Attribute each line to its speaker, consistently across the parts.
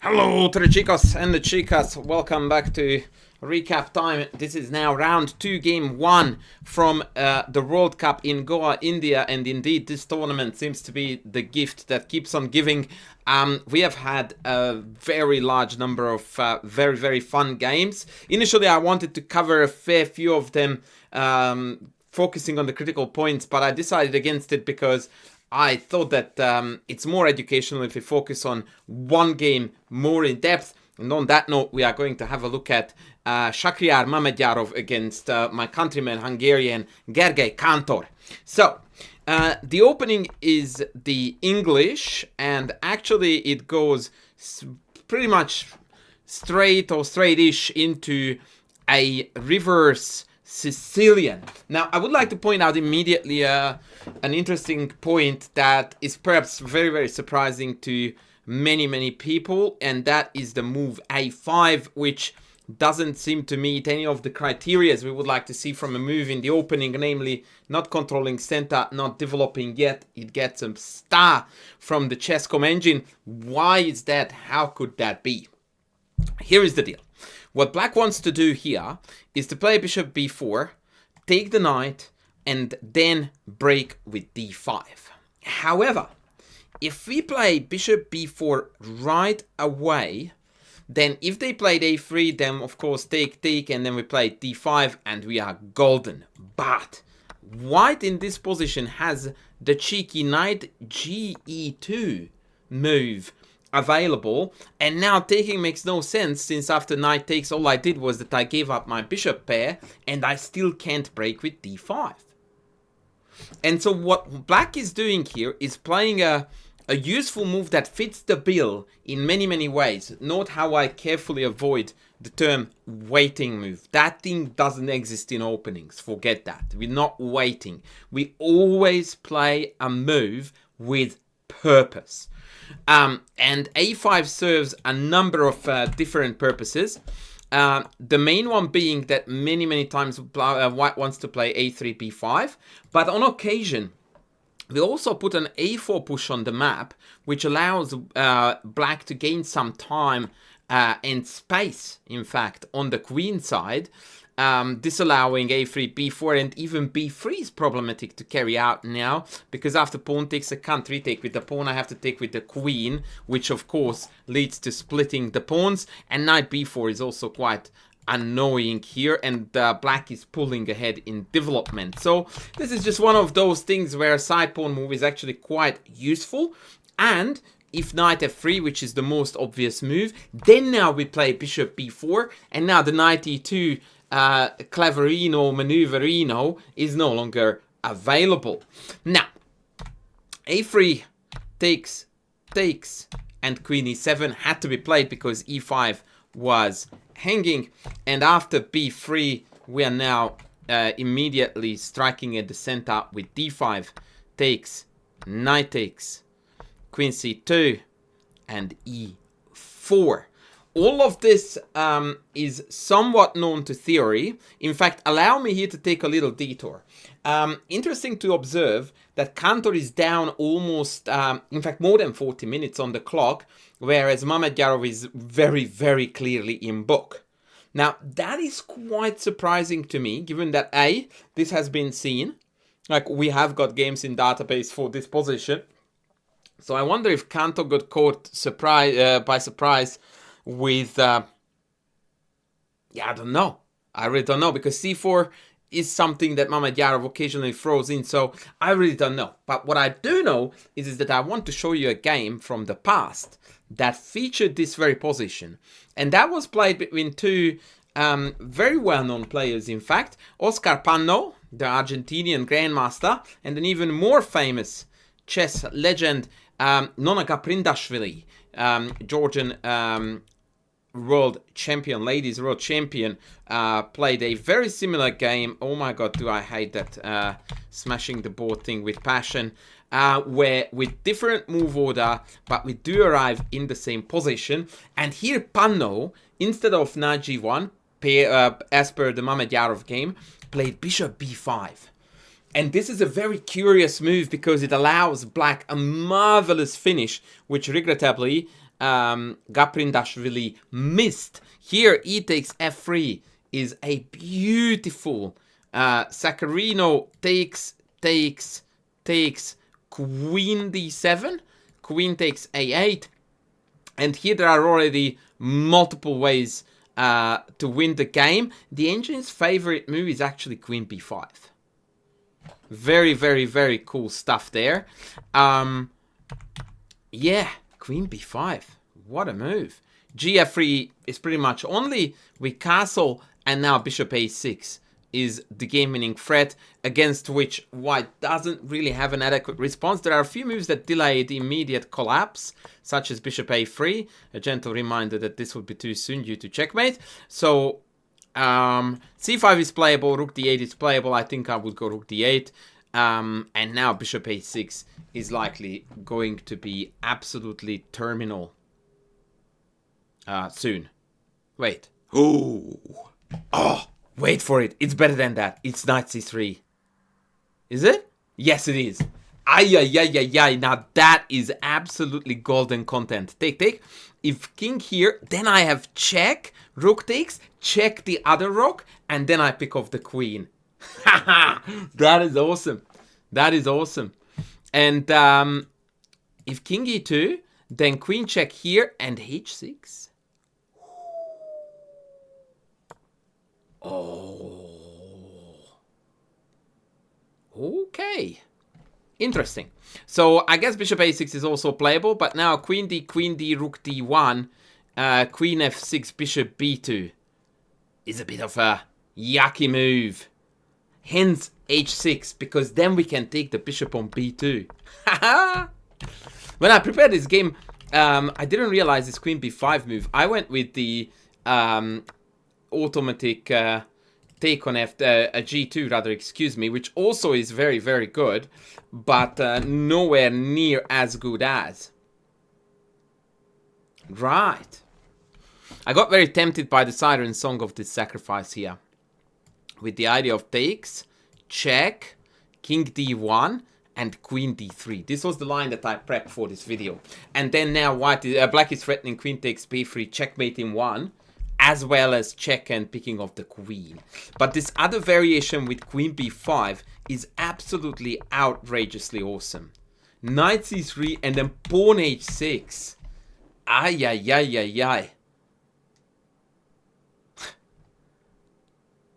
Speaker 1: Hello to the chicos and the chicas, welcome back to recap time. This is now round 2, game 1 from the World Cup in Goa, India, and indeed this tournament seems to be the gift that keeps on giving. We have had a very large number of very fun games. Initially I wanted to cover a fair few of them, focusing on the critical points, but I decided against it because I thought that it's more educational if we focus on one game more in depth. And on that note, we are going to have a look at Shakhriyar Mamedyarov against my countryman Hungarian Gergely Kantor. So, the opening is the English, and actually it goes pretty much straight-ish into a reverse Sicilian. Now, I would like to point out immediately an interesting point that is perhaps very surprising to many people, and that is the move A5, which doesn't seem to meet any of the criteria we would like to see from a move in the opening, namely not controlling center, not developing yet. It gets a star from the ChessCom engine. Why is that? How could that be? Here is the deal. What black wants to do here is to play bishop b4, take the knight, and then break with d5. However, if we play bishop b4 right away, then if they played a3, then of course take, and then we play d5, and we are golden. But white in this position has the cheeky knight ge2 move available, and now taking makes no sense, since after knight takes, all I did was that I gave up my bishop pair, and I still can't break with d5. And so what black is doing here is playing a useful move that fits the bill in many ways. Note how I carefully avoid the term waiting move. That thing doesn't exist in openings. Forget that. We're not waiting. We always play a move with purpose. And a5 serves a number of different purposes. The main one being that many times white wants to play a3, b5, but on occasion we also put an a4 push on the map, which allows black to gain some time and space, in fact, on the queen side, disallowing a3, b4, and even b3 is problematic to carry out now, because after pawn takes, I can't retake with the pawn, I have to take with the queen, which of course leads to splitting the pawns, and knight b4 is also quite annoying here, and black is pulling ahead in development. So this is just one of those things where a side pawn move is actually quite useful. And if knight f3, which is the most obvious move, then now we play bishop b4, and now the knight e2 cleverino maneuverino is no longer available. Now a3 takes, and queen e7 had to be played because e5 was hanging, and after b3 we are now immediately striking at the center with d5 takes, knight takes, queen c2, and e4. All of this is somewhat known to theory. In fact, allow me here to take a little detour. Interesting to observe that Kantor is down almost, in fact, more than 40 minutes on the clock, whereas Mamedyarov is very clearly in book. Now, that is quite surprising to me, given that A, this has been seen. Like, we have got games in database for this position. So I wonder if Kantor got caught by surprise with, I don't know. I really don't know, because c4 is something that Mamedyarov occasionally throws in, so I really don't know. But what I do know is that I want to show you a game from the past that featured this very position. And that was played between two very well-known players, in fact. Oscar Panno, the Argentinian grandmaster, and an even more famous chess legend, Nona Gaprindashvili, Georgian world champion, ladies world champion, played a very similar game. Oh my god, do I hate that smashing the board thing with passion, where with different move order, but we do arrive in the same position. And here Panno, instead of knight g1, as per the Mamedyarov game, played bishop b5. And this is a very curious move because it allows black a marvelous finish, which regrettably Gaprindashvili missed. Here, e takes f3 is a beautiful. Saccharino takes, queen d7, queen takes a8, and here there are already multiple ways to win the game. The engine's favorite move is actually queen b5. Very, very, very cool stuff there. Yeah, queen b5. What a move. Gf3 is pretty much only with castle, and now bishop a6 is the game-winning threat, against which white doesn't really have an adequate response. There are a few moves that delay the immediate collapse, such as bishop a3. A gentle reminder that this would be too soon due to checkmate. So c5 is playable, rook d8 is playable. I think I would go rook d8. And now bishop a6 is likely going to be absolutely terminal soon. Wait. Oh, wait for it. It's better than that. It's knight c3. Is it? Yes, it is. Ay. Now that is absolutely golden content. Take. If king here, then I have check. Rook takes. Check the other rook. And then I pick off the queen. That is awesome. That is awesome. And if king e2, then queen check here and h6. Oh. Okay. Interesting. So I guess bishop a6 is also playable, but now queen d, rook d1, queen f6, bishop b2 is a bit of a yucky move. Hence h6, because then we can take the bishop on b2. When I prepared this game, I didn't realize this queen b5 move. I went with the automatic take on g2 rather, excuse me, which also is very, very good, but nowhere near as good as. Right. I got very tempted by the siren song of this sacrifice here, with the idea of takes, check, king d1, and queen d3. This was the line that I prepped for this video. And then now black is threatening queen takes b3, checkmate in 1, as well as check and picking off the queen. But this other variation with queen b5 is absolutely outrageously awesome. Knight c3 and then pawn h6. Ay.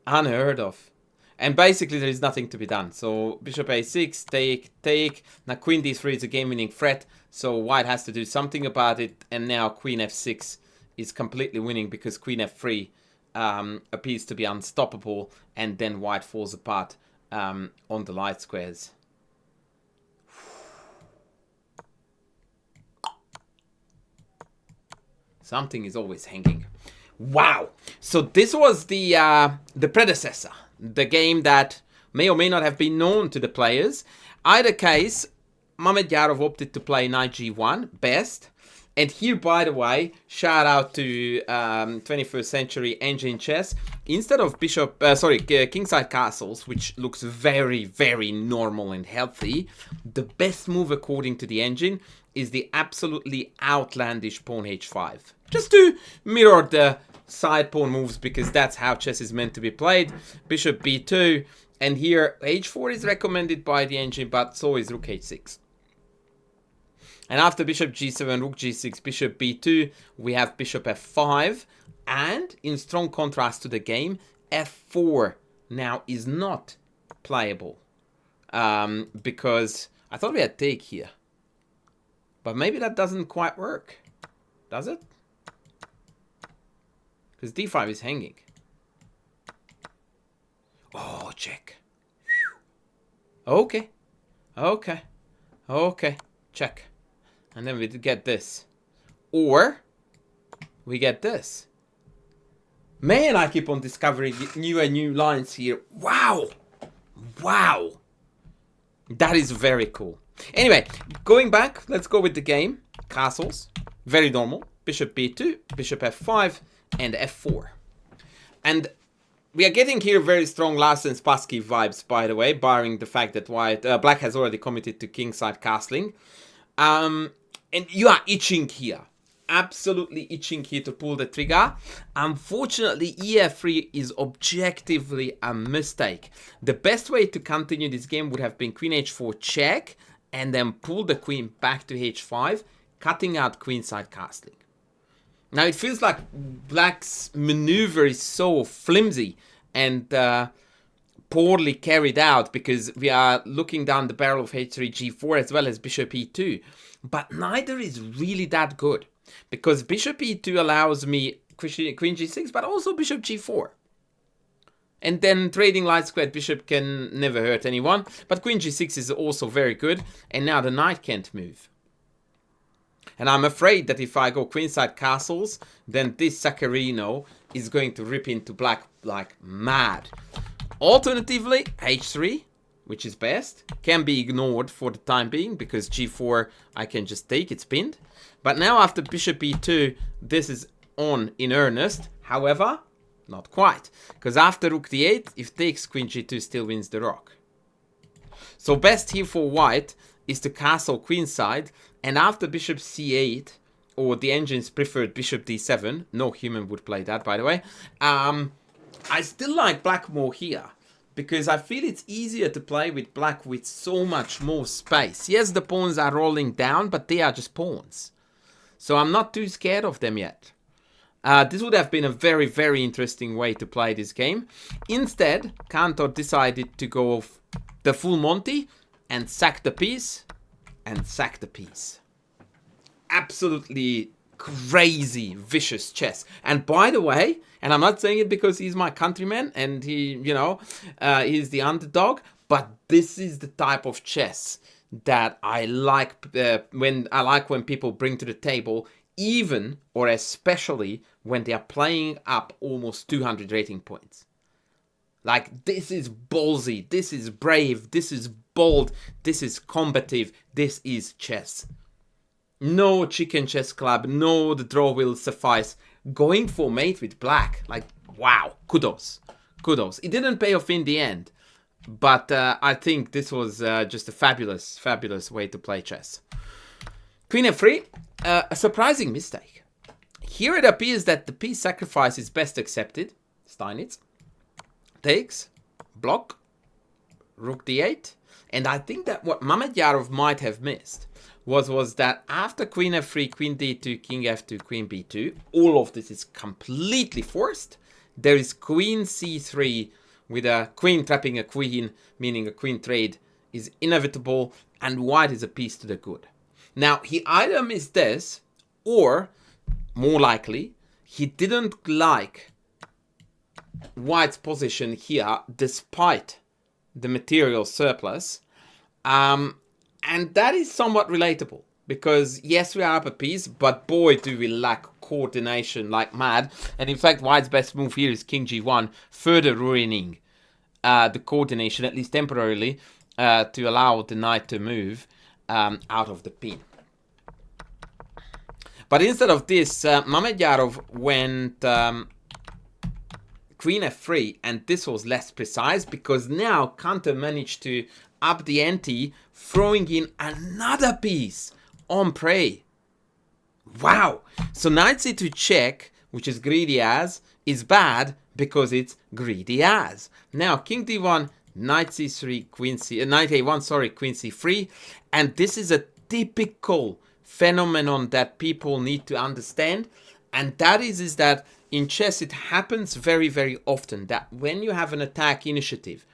Speaker 1: Unheard of. And basically there is nothing to be done. So bishop a6, take. Now queen d3 is a game-winning threat, so white has to do something about it. And now queen f6 is completely winning because queen f3 appears to be unstoppable, and then white falls apart on the light squares. Something is always hanging. Wow! So this was the predecessor, the game that may or may not have been known to the players. Either case, Mamedyarov opted to play knight g1, best. And here, by the way, shout out to 21st century engine chess. Instead of kingside castles, which looks very, very normal and healthy, the best move according to the engine is the absolutely outlandish pawn h5. Just to mirror the side pawn moves, because that's how chess is meant to be played. Bishop b2, and here h4 is recommended by the engine, but so is rook h6. And after bishop g7, rook g6, bishop b2, we have bishop f5. And in strong contrast to the game, f4 now is not playable. Because I thought we had take here. But maybe that doesn't quite work. Does it? Because d5 is hanging. Oh, check. Okay. Check. And then we get this. Or we get this. Man, I keep on discovering new and new lines here. Wow. That is very cool. Anyway, going back, let's go with the game. Castles. Very normal. Bishop b2, bishop f5, and f4. And we are getting here very strong Lars and Spassky vibes, by the way, barring the fact that black has already committed to kingside castling. And you are itching here. absolutely itching here to pull the trigger. Unfortunately, EF3 is objectively a mistake. The best way to continue this game would have been queen h4 check, and then pull the queen back to h5, cutting out queenside castling. Now it feels like black's maneuver is so flimsy and poorly carried out, because we are looking down the barrel of h3 g4 as well as bishop e2, but neither is really that good, because bishop e2 allows me queen g6 but also bishop g4, and then trading light squared bishop can never hurt anyone, but queen g6 is also very good, and now the knight can't move. And I'm afraid that if I go queenside castles, then this Shakhriyar is going to rip into black like mad. Alternatively, h3, which is best, can be ignored for the time being, because g4 I can just take, it's pinned. But now after bishop e2, this is on in earnest. However, not quite, because after rook d8, if takes, queen g2 still wins the rook. So best here for white is to castle queenside, and after bishop c8, or the engine's preferred bishop d7, no human would play that, by the way, I still like black more here, because I feel it's easier to play with black with so much more space. Yes, the pawns are rolling down, but they are just pawns. So I'm not too scared of them yet. This would have been a very, very interesting way to play this game. Instead, Kantor decided to go the full Monty and sack the piece, and sack the piece. Absolutely crazy, vicious chess. And by the way, and I'm not saying it because he's my countryman and he, you know, he's the underdog, but this is the type of chess that I like when people bring to the table, even or especially when they are playing up almost 200 rating points. Like, this is ballsy, this is brave, this is bold, this is combative, this is chess. No chicken chess club, no, the draw will suffice. Going for mate with black, like, wow, kudos, kudos. It didn't pay off in the end, but I think this was just a fabulous, fabulous way to play chess. Queen f3, a surprising mistake. Here it appears that the piece sacrifice is best accepted. Steinitz takes, block, rook d8, and I think that what Mamedyarov might have missed was that after queen f3, queen d2, king f2, queen b2, all of this is completely forced. There is queen c3 with a queen trapping a queen, meaning a queen trade is inevitable, and white is a piece to the good. Now, he either missed this, or, more likely, he didn't like white's position here, despite the material surplus. And that is somewhat relatable, because yes, we are up a piece, but boy, do we lack coordination like mad. And in fact, white's best move here is king g1, further ruining the coordination, at least temporarily, to allow the knight to move out of the pin. But instead of this, Mamedyarov went queen f3, and this was less precise, because now Kantor managed to up the ante, throwing in another piece on prey. Wow! So knight c2 check, which is greedy as, is bad because it's greedy as. Now king d1, knight c3, queen c, knight a1, sorry, queen c3, and this is a typical phenomenon that people need to understand, and that is that in chess it happens very, very often that when you have an attack initiative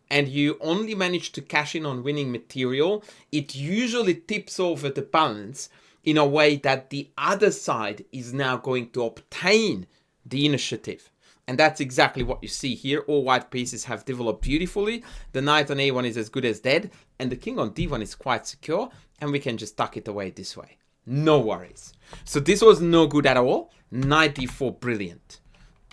Speaker 1: and you only manage to cash in on winning material, it usually tips over the balance in a way that the other side is now going to obtain the initiative. And that's exactly what you see here. All white pieces have developed beautifully. The knight on a1 is as good as dead, and the king on d1 is quite secure, and we can just tuck it away this way. No worries. So this was no good at all. Knight d4, brilliant.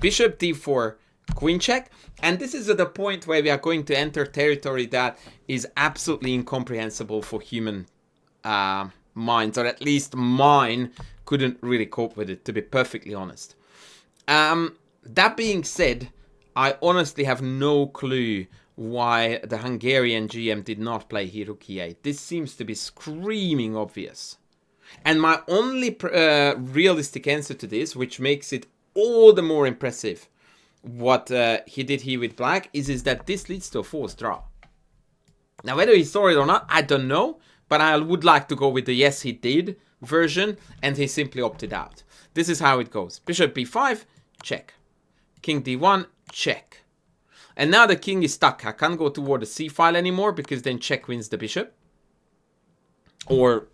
Speaker 1: Bishop d4, queen check, and this is at the point where we are going to enter territory that is absolutely incomprehensible for human minds, or at least mine couldn't really cope with it, to be perfectly honest. That being said, I honestly have no clue why the Hungarian GM did not play here rook e8. This seems to be screaming obvious. And my only realistic answer to this, which makes it all the more impressive, what he did here with black, is that this leads to a forced draw. Now, whether he saw it or not, I don't know. But I would like to go with the yes, he did version, and he simply opted out. This is how it goes. Bishop b5, check. King d1, check. And now the king is stuck. I can't go toward the c file anymore, because then check wins the bishop. Or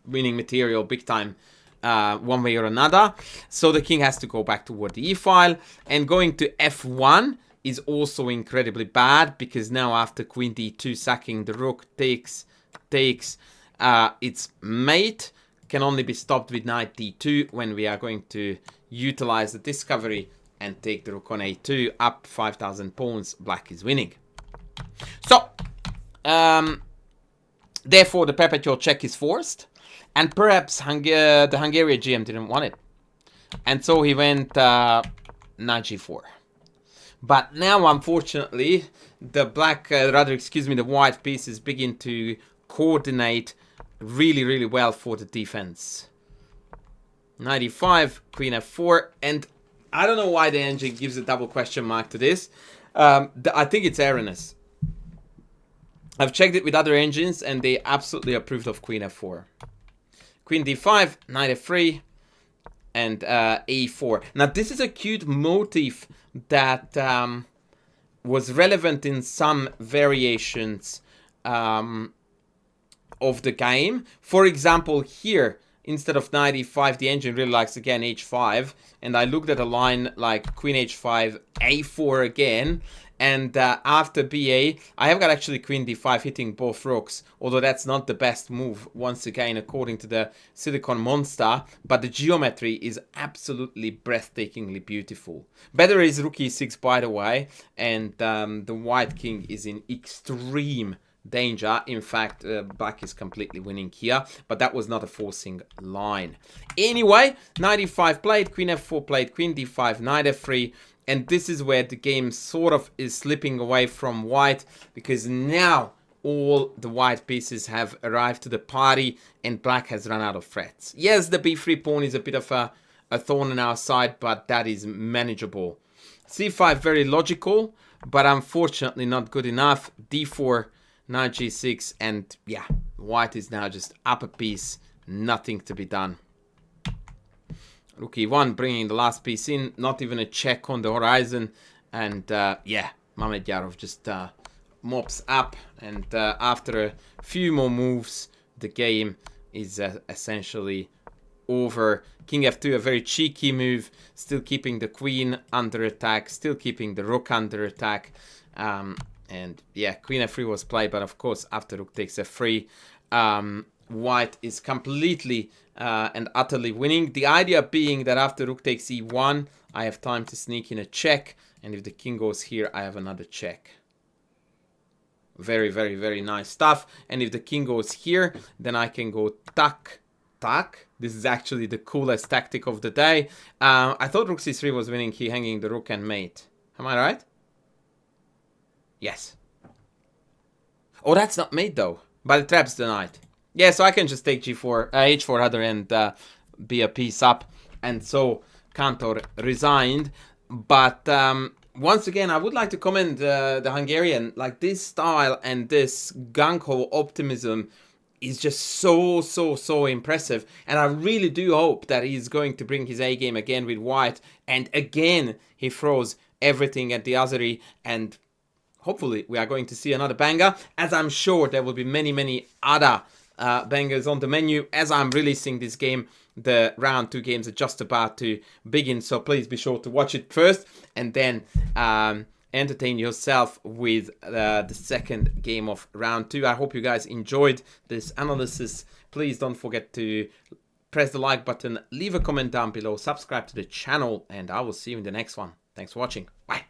Speaker 1: winning material big time, one way or another. So the king has to go back toward the e file. And going to f1 is also incredibly bad, because now after queen d2 sacking, the rook takes its mate, can only be stopped with knight d2 when we are going to utilize the discovery and take the rook on a2 up 5,000 pawns. Black is winning. So therefore the perpetual check is forced, and perhaps the Hungarian GM didn't want it, and so he went knight g4. But now, unfortunately, the the white pieces begin to coordinate really, really well for the defense. Knight e5, queen f4, and I don't know why the engine gives a double question mark to this. I think it's erroneous. I've checked it with other engines, and they absolutely approved of queen f4. Queen d5, knight f3, and a4. Now, this is a cute motif that was relevant in some variations of the game. For example, here, instead of knight e5, the engine really likes, again, h5. And I looked at a line like queen h5, a4 again. And after ba, I have got actually queen d5 hitting both rooks. Although that's not the best move, once again, according to the Silicon Monster. But the geometry is absolutely breathtakingly beautiful. Better is rook e6, by the way. And the white king is in extreme danger. In fact, black is completely winning here, but that was not a forcing line. Anyway, knight e5 played, queen f4 played, queen d5, knight f3, and this is where the game sort of is slipping away from white, because now all the white pieces have arrived to the party and black has run out of threats. Yes, the b3 pawn is a bit of a thorn in our side, but that is manageable. c5 very logical, but unfortunately not good enough. d4, knight g6, and yeah, white is now just up a piece, nothing to be done. Rook e1 bringing the last piece in, not even a check on the horizon, and yeah, Mamedyarov just mops up, and after a few more moves, the game is essentially over. King f2, a very cheeky move, still keeping the queen under attack, still keeping the rook under attack. And yeah, queen f3 was played, but of course, after rook takes f3, white is completely and utterly winning. The idea being that after rook takes e1, I have time to sneak in a check, and if the king goes here, I have another check. Very, very, very nice stuff. And if the king goes here, then I can go tuck, tuck. This is actually the coolest tactic of the day. I thought rook c3 was winning, he hanging the rook and mate. Am I right? Yes. Oh, that's not mate though. But it traps the knight. Yeah, so I can just take g4, h4 rather, and be a piece up. And so Kantor resigned. But once again, I would like to commend the Hungarian. Like, this style and this gung-ho optimism is just so impressive. And I really do hope that he's going to bring his A game again with white. And again, he throws everything at the Azeri, and hopefully we are going to see another banger, as I'm sure there will be many other bangers on the menu as I'm releasing this game. The round 2 games are just about to begin, so please be sure to watch it first and then entertain yourself with the second game of round 2. I hope you guys enjoyed this analysis. Please don't forget to press the like button, leave a comment down below, subscribe to the channel, and I will see you in the next one. Thanks for watching. Bye.